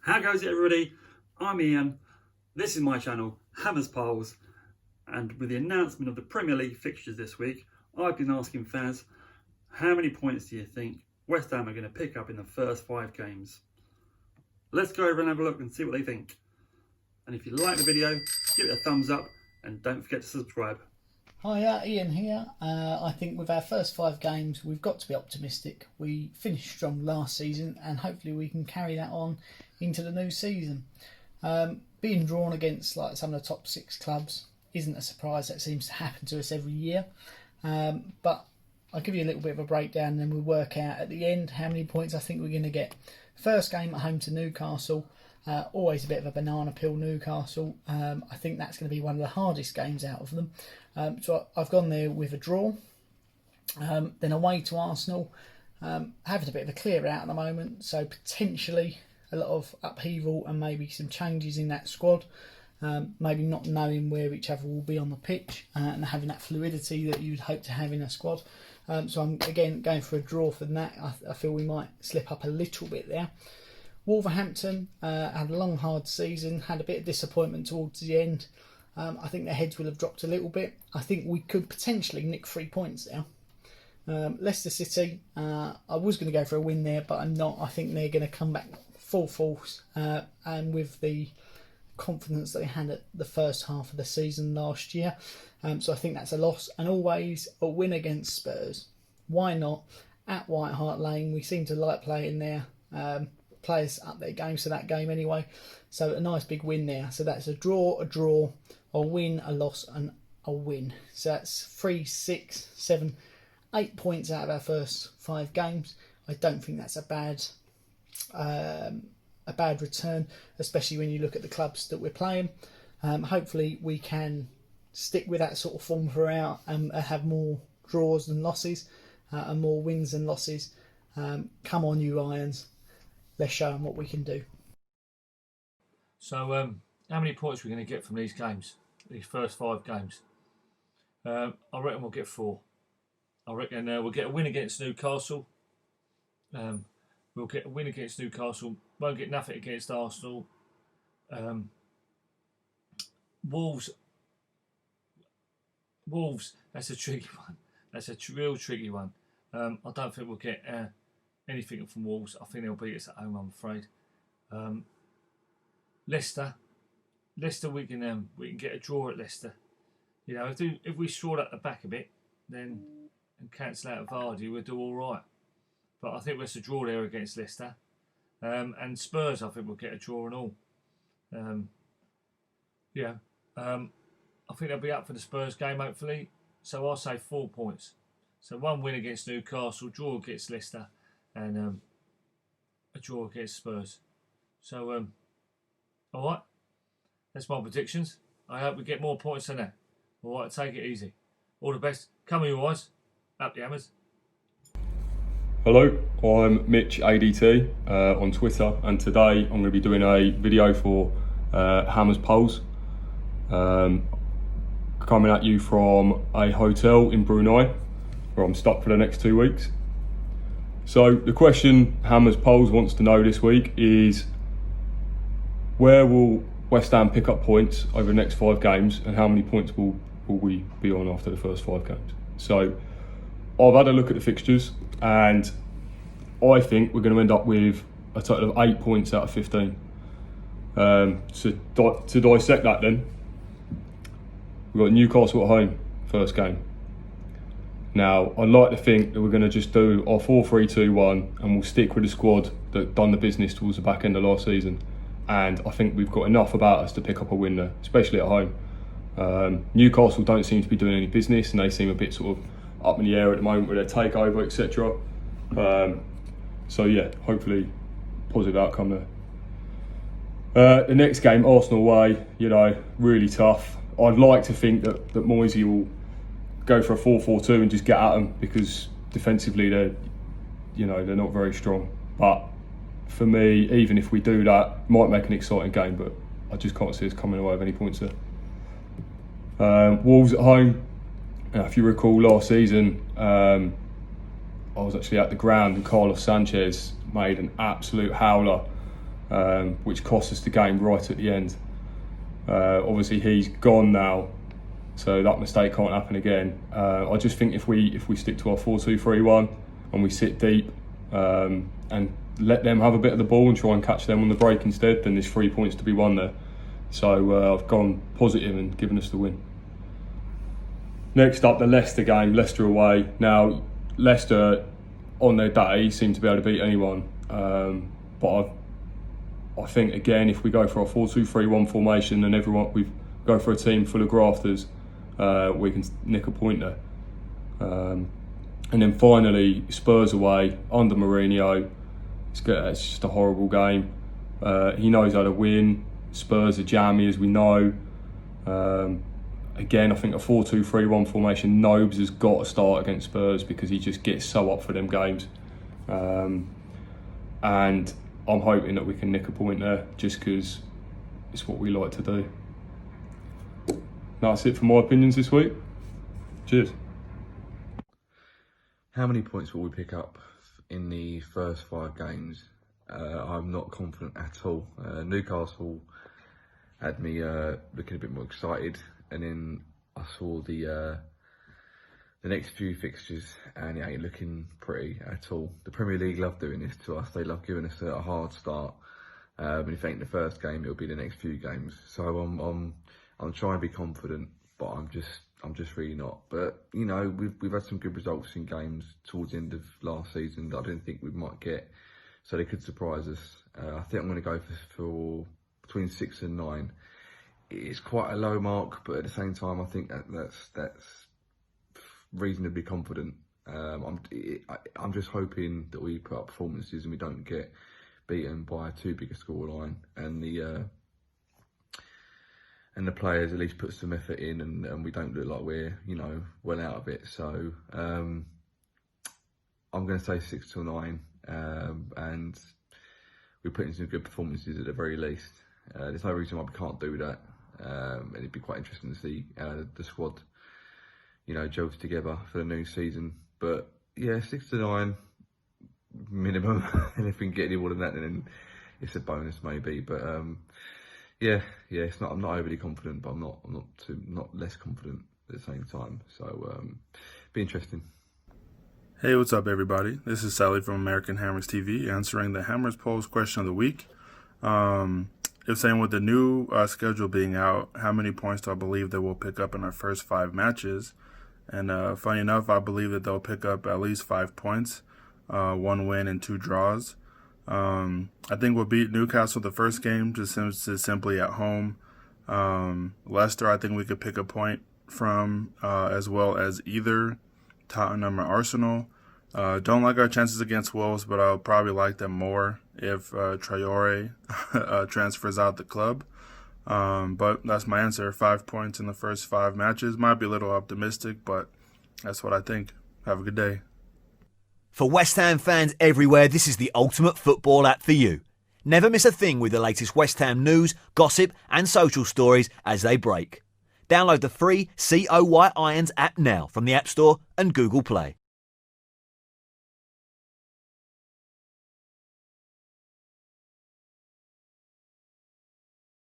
How goes it, everybody? I'm Ian. This is my channel, Hammers Polls, and with the announcement of the Premier League fixtures this week, I've been asking fans, how many points do you think West Ham are going to pick up in the first 5 games? Let's go over and have a look and see what they think. And if you like the video, give it a thumbs up and don't forget to subscribe. Hi, Ian here. I think with our first 5 games, we've got to be optimistic. We finished strong last season and hopefully we can carry that on into the new season. Being drawn against like some of the top 6 clubs isn't a surprise. That seems to happen to us every year. But I'll give you a little bit of a breakdown and then we'll work out at the end how many points I think we're going to get. First game at home to Newcastle. Always a bit of a banana peel, Newcastle. I think that's going to be one of the hardest games out of them. So I've gone there with a draw. Then away to Arsenal. Having a bit of a clear out at the moment. So potentially a lot of upheaval and maybe some changes in that squad. Maybe not knowing where each other will be on the pitch and having that fluidity that you'd hope to have in a squad. So I'm again going for a draw for that. I feel we might slip up a little bit there. Wolverhampton had a long hard season, had a bit of disappointment towards the end. I think their heads will have dropped a little bit. I think we could potentially nick 3 points there. Leicester City, I was going to go for a win there, but I'm not. I think they're going to come back full force and with the confidence that they had at the first half of the season last year. So I think that's a loss. And always a win against Spurs. Why not? At White Hart Lane, we seem to like playing there. Players up their games to that game anyway. So a nice big win there. So that's a draw, a win, a loss, and a win. So that's 3, 6, 7, 8 points out of our first 5 games. I don't think that's a bad return, especially when you look at the clubs that we're playing. Hopefully we can stick with that sort of form throughout and have more draws than losses and more wins than losses. Come on, you Irons. Let's show them what we can do. So, how many points are we going to get from these games? These first 5 games? I reckon we'll get 4. I reckon we'll get a win against Newcastle. We'll get a win against Newcastle. Won't get nothing against Arsenal. Wolves. That's a tricky one. That's a real tricky one. I don't think we'll get anything from Wolves. I think they'll beat us at home, I'm afraid. Leicester, we can get a draw at Leicester. You know, if we short at the back a bit, then and cancel out Vardy, we'll do all right. But I think we're a draw there against Leicester, and Spurs. I think we'll get a draw and all. I think they'll be up for the Spurs game hopefully. So I'll say 4 points. So 1 win against Newcastle, draw against Leicester, and a draw against Spurs. So, all right, that's my predictions. I hope we get more points than that. All right, take it easy. All the best. Come on, you guys. Up the Hammers. Hello, I'm Mitch ADT on Twitter, and today I'm going to be doing a video for Hammers Polls. Coming at you from a hotel in Brunei, where I'm stuck for the next 2 weeks. So the question Hammers Polls wants to know this week is, where will West Ham pick up points over the next 5 games, and how many points will we be on after the first 5 games? So I've had a look at the fixtures, and I think we're going to end up with a total of 8 points out of 15. To dissect that then, we've got Newcastle at home, first game. Now, I'd like to think that we're going to just do our 4-3-2-1 and we'll stick with the squad that done the business towards the back end of last season. And I think we've got enough about us to pick up a win there, especially at home. Newcastle don't seem to be doing any business, and they seem a bit sort of up in the air at the moment with their takeover, etc. So yeah, hopefully positive outcome there. The next game, Arsenal away, really tough. I'd like to think that Moisey will go for a 4-4-2 and just get at them, because defensively they're not very strong. But for me, even if we do that, might make an exciting game, but I just can't see us coming away with any points there. Wolves at home. If you recall last season, I was actually at the ground and Carlos Sanchez made an absolute howler which cost us the game right at the end. Obviously he's gone now, so that mistake can't happen again. I just think if we stick to our 4-2-3-1 and we sit deep and let them have a bit of the ball and try and catch them on the break instead, then there's 3 points to be won there. So I've gone positive and given us the win. Next up, the Leicester game, Leicester away. Now, Leicester on their day seem to be able to beat anyone, but I think again, if we go for a 4-2-3-1 formation and we go for a team full of grafters, we can nick a point there. And then finally, Spurs away under Mourinho. It's just a horrible game. He knows how to win. Spurs are jammy, as we know. Again, I think a 4-2-3-1 formation, Nobes has got to start against Spurs because he just gets so up for them games. And I'm hoping that we can nick a point there just because it's what we like to do. That's it for my opinions this week. Cheers. How many points will we pick up in the first 5 games? I'm not confident at all. Newcastle had me looking a bit more excited, and then I saw the next few fixtures and it ain't looking pretty at all. The Premier League love doing this to us. They love giving us a hard start, and if it ain't the first game, it'll be the next few games. So I'm trying to be confident, but I'm just really not. But you know, we've had some good results in games towards the end of last season that I didn't think we might get, so they could surprise us. I think I'm going to go for between 6 and 9. It's quite a low mark, but at the same time, I think that's reasonably confident. I'm just hoping that we put up performances and we don't get beaten by too big a scoreline, and the players at least put some effort in, and we don't look like we're well out of it. So I'm going to say 6 to 9, and we're putting some good performances at the very least. There's no reason why we can't do that, and it'd be quite interesting to see the squad gels together for the new season. But yeah, 6 to 9 minimum, and if we can get any more than that, then it's a bonus maybe. But yeah, it's not. I'm not overly confident, but I'm not less confident at the same time. So be interesting. Hey, what's up, everybody? This is Celly from American Hammers TV, answering the Hammers Polls question of the week. It's saying, with the new schedule being out, how many points do I believe that we'll pick up in our first 5 matches? And funny enough, I believe that they'll pick up at least 5 points, 1 win and 2 draws. I think we'll beat Newcastle the first game, just simply at home. Leicester, I think we could pick a point from, as well as either Tottenham or Arsenal. Don't like our chances against Wolves, but I'll probably like them more if Traore transfers out the club. But that's my answer. 5 points in the first 5 matches. Might be a little optimistic, but that's what I think. Have a good day. For West Ham fans everywhere, this is the ultimate football app for you. Never miss a thing with the latest West Ham news, gossip and social stories as they break. Download the free COY Irons app now from the App Store and Google Play.